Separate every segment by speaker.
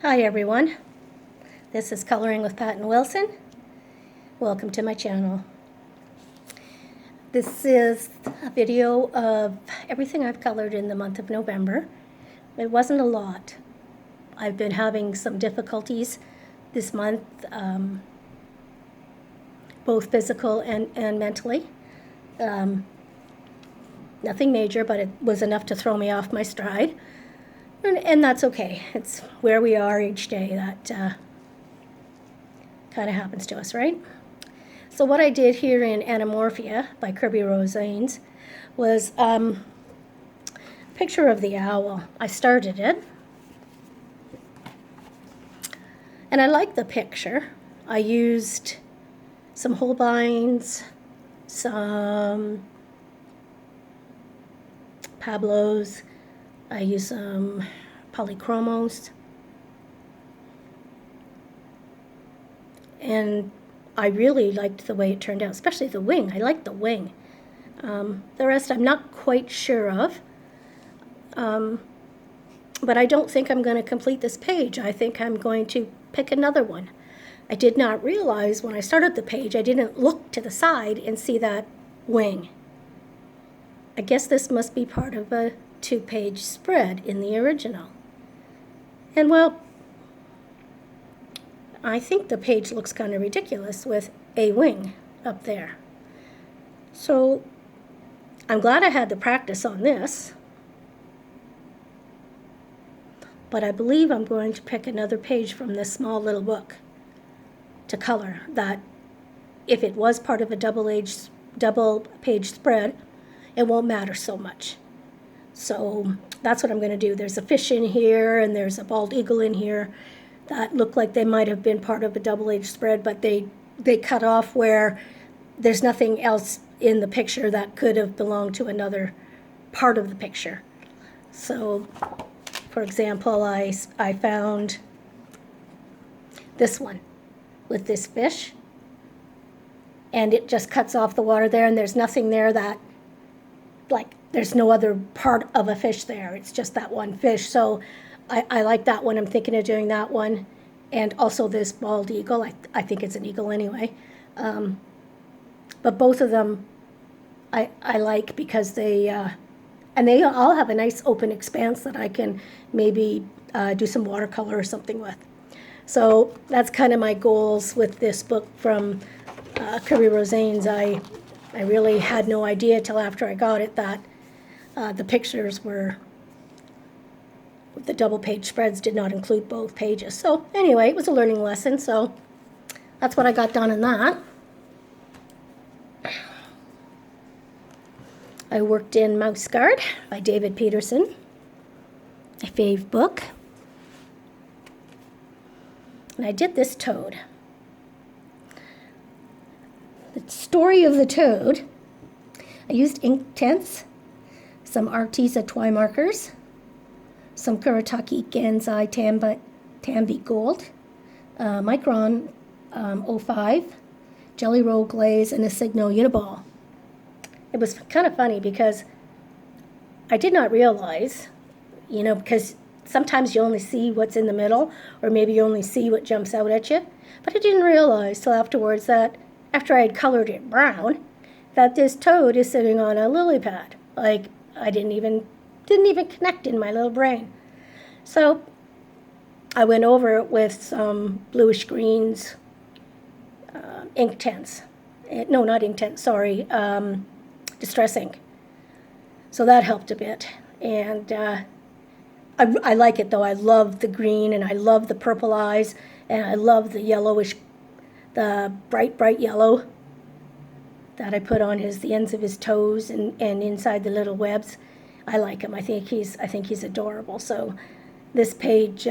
Speaker 1: Hi everyone, this is Coloring with Pat and Wilson. Welcome to my channel. This is a video of everything I've colored in the month of November. It wasn't a lot. I've been having some difficulties this month, both physical and mentally. Nothing major, but it was enough to throw me off my stride. And that's okay. It's where we are each day that kind of happens to us, right? So what I did here in Anamorphia by Kirby Rosanes was a picture of the owl. I started it, and I liked the picture. I used some Holbeins, some Pablos, I use some polychromos, and I really liked the way it turned out, especially the wing. I liked the wing. The rest I'm not quite sure of, but I don't think I'm going to complete this page. I think I'm going to pick another one. I did not realize when I started the page, I didn't look to the side and see that wing. I guess this must be part of a two-page spread in the original. And well, I think the page looks kind of ridiculous with a wing up there. So I'm glad I had the practice on this, but I believe I'm going to pick another page from this small little book to color that, if it was part of a double page spread, it won't matter so much. So that's what I'm going to do. There's a fish in here, and there's a bald eagle in here that look like they might have been part of a double-edged spread, but they cut off where there's nothing else in the picture that could have belonged to another part of the picture. So, for example, I found this one with this fish, and it just cuts off the water there, and there's nothing there that, like, there's no other part of a fish there. It's just that one fish. So I like that one. I'm thinking of doing that one. And also this bald eagle. I think it's an eagle anyway. But both of them I like because they all have a nice open expanse that I can maybe do some watercolor or something with. So that's kind of my goals with this book from Kirby Rosanes. I really had no idea till after I got it that the pictures were, the double page spreads did not include both pages. So anyway, it was a learning lesson, so that's what I got done in that. I worked in Mouse Guard by David Peterson, a fave book. And I did this toad. The story of the toad, I used Inktense, some Arteza Twi markers, some Kuretake Gansai Tambi Gold, Micron 05, Jelly Roll Glaze, and a Signo Uniball. It was kind of funny because I did not realize, because sometimes you only see what's in the middle, or maybe you only see what jumps out at you, but I didn't realize till afterwards that after I had colored it brown, that this toad is sitting on a lily pad. Like, I didn't even connect in my little brain. So I went over it with some bluish greens, Inktense. No, not Inktense, sorry, Distress Ink. So that helped a bit. And I like it, though. I love the green, and I love the purple eyes, and I love the yellowish, the bright yellow that I put on the ends of his toes and inside the little webs. I like him. I think he's adorable. So this page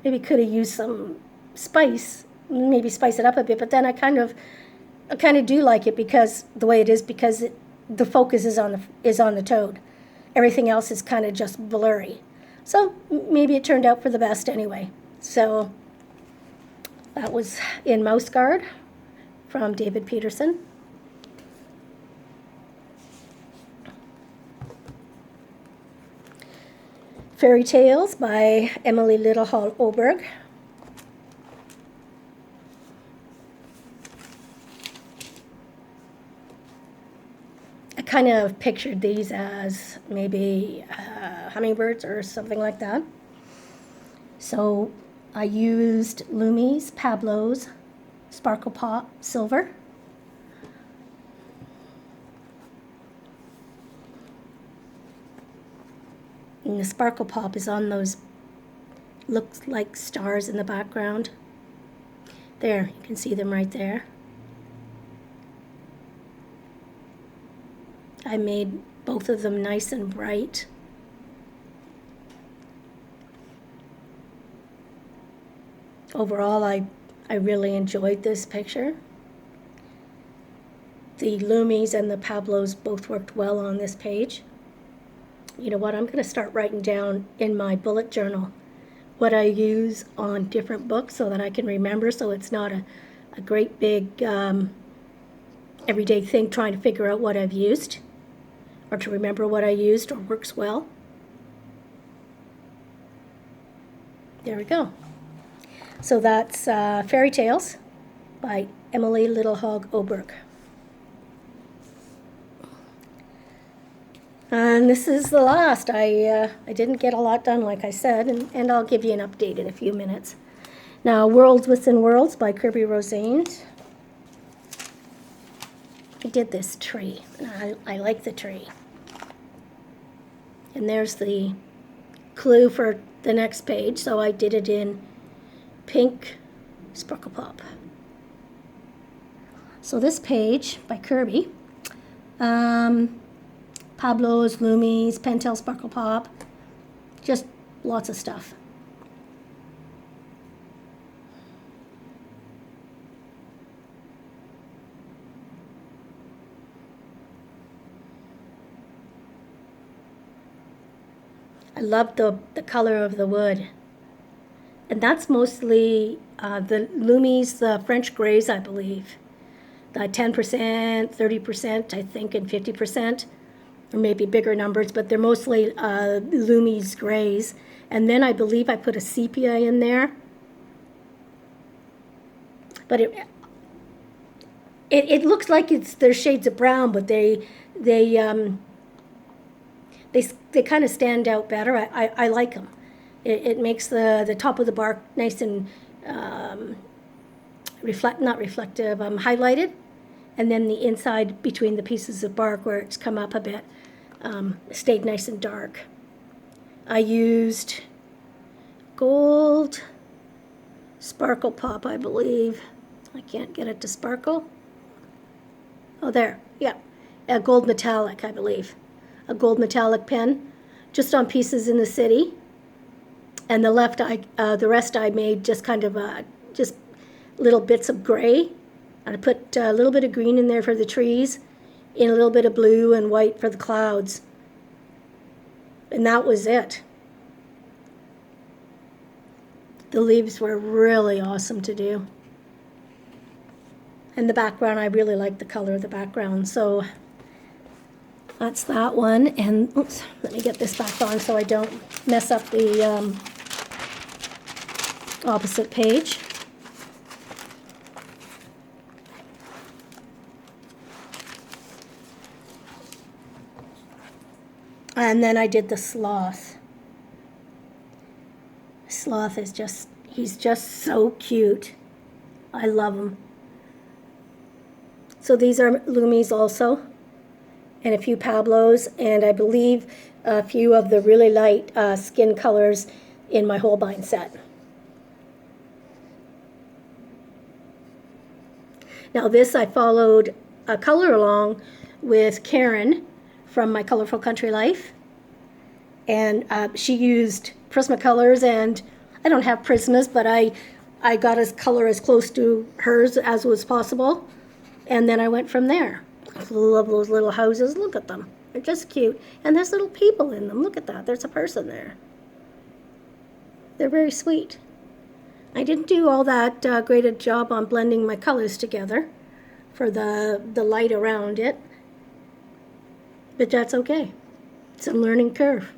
Speaker 1: maybe could have used some spice, maybe spice it up a bit. But then I kind of do like it because the way it is, because the focus is on the toad. Everything else is kind of just blurry. So maybe it turned out for the best anyway. So that was in Mouse Guard from David Peterson. Fairy Tales by Emily Littlehall Oberg. I kind of pictured these as maybe hummingbirds or something like that. So I used Lumi's Pablo's Sparkle Pop Silver. And the Sparkle Pop is on those, looks like stars in the background. There, you can see them right there. I made both of them nice and bright. Overall, I really enjoyed this picture. The Lumis and the Pablos both worked well on this page. You know what, I'm going to start writing down in my bullet journal what I use on different books so that I can remember, so it's not a great big everyday thing trying to figure out what I've used or to remember what I used or works well. There we go. So that's Fairy Tales by Emily Littlehall Oberg. And this is the last. I didn't get a lot done, like I said, and I'll give you an update in a few minutes. Now, Worlds Within Worlds by Kirby Rosanes. I did this tree, and I like the tree. And there's the clue for the next page, so I did it in pink Sparkle Pop. So this page by Kirby, Pablo's, Lumi's, Pentel Sparkle Pop, just lots of stuff. I love the color of the wood. And that's mostly the Lumi's, the French grays, I believe. The 10%, 30%, I think, and 50%. Or maybe bigger numbers, but they're mostly Lumi's grays. And then I believe I put a sepia in there. But it looks like they're shades of brown, but they kind of stand out better. I like them. It makes the top of the bark nice and highlighted, and then the inside between the pieces of bark where it's come up a bit stayed nice and dark. I used gold Sparkle Pop, I believe. I can't get it to sparkle. Oh, there, yeah, a gold metallic, I believe. A gold metallic pen, just on pieces in the city. And the rest I made just kind of just little bits of gray. And I put a little bit of green in there for the trees, and a little bit of blue and white for the clouds. And that was it. The leaves were really awesome to do. And the background, I really like the color of the background. So that's that one. And oops, let me get this back on so I don't mess up the opposite page. And then I did the Sloth. Sloth is he's just so cute. I love him. So these are Lumi's also, and a few Pablos, and I believe a few of the really light skin colors in my Holbein set. Now this I followed a color along with Karen from My Colorful Country Life, and she used Prismacolors, and I don't have Prismas, but I got his color as close to hers as was possible, and then I went from there. I love those little houses. Look at them. They're just cute, and there's little people in them. Look at that. There's a person there. They're very sweet. I didn't do all that great a job on blending my colors together for the light around it, but that's okay. It's a learning curve.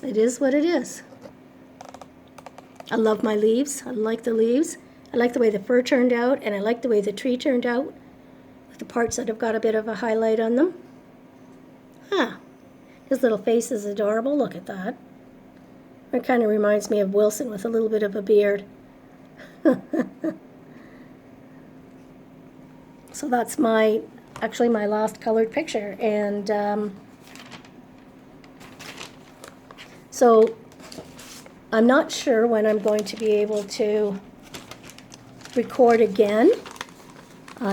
Speaker 1: It is what it is. I love my leaves. I like the leaves. I like the way the fir turned out, and I like the way the tree turned out, with the parts that have got a bit of a highlight on them. Huh. His little face is adorable. Look at that. It kind of reminds me of Wilson with a little bit of a beard. So that's actually my last colored picture. And so I'm not sure when I'm going to be able to record again.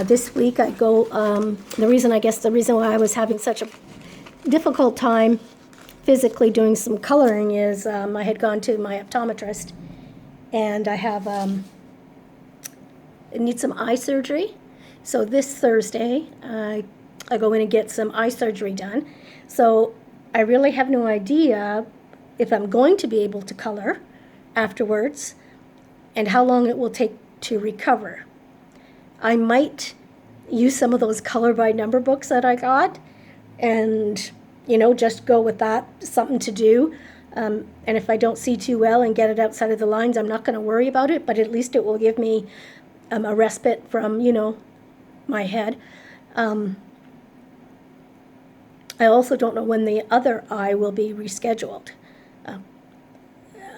Speaker 1: This week I go, the reason why I was having such a difficult time physically doing some coloring is I had gone to my optometrist, and I have I need some eye surgery. So this Thursday I go in and get some eye surgery done. So I really have no idea if I'm going to be able to color afterwards and how long it will take to recover. I might use some of those color by number books that I got and, just go with that, something to do. And if I don't see too well and get it outside of the lines, I'm not going to worry about it, but at least it will give me a respite from, my head. I also don't know when the other eye will be rescheduled,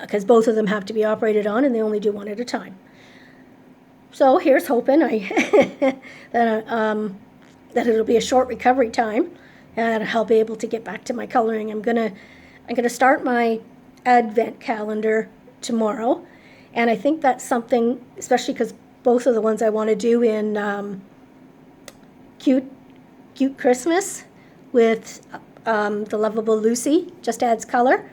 Speaker 1: because both of them have to be operated on, and they only do one at a time. So here's hoping that it'll be a short recovery time, and I'll be able to get back to my coloring. I'm gonna start my advent calendar tomorrow, and I think that's something, especially because both of the ones I want to do in cute Christmas with the lovable Lucy just adds color.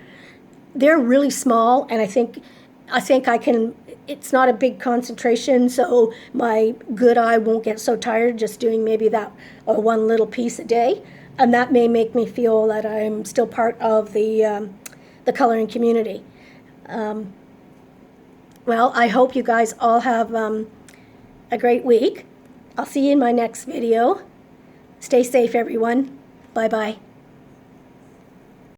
Speaker 1: They're really small, and I think I can. It's not a big concentration, so my good eye won't get so tired just doing maybe that or one little piece a day, and that may make me feel that I'm still part of the coloring community. Well, I hope you guys all have a great week. I'll see you in my next video. Stay safe, everyone. Bye-bye.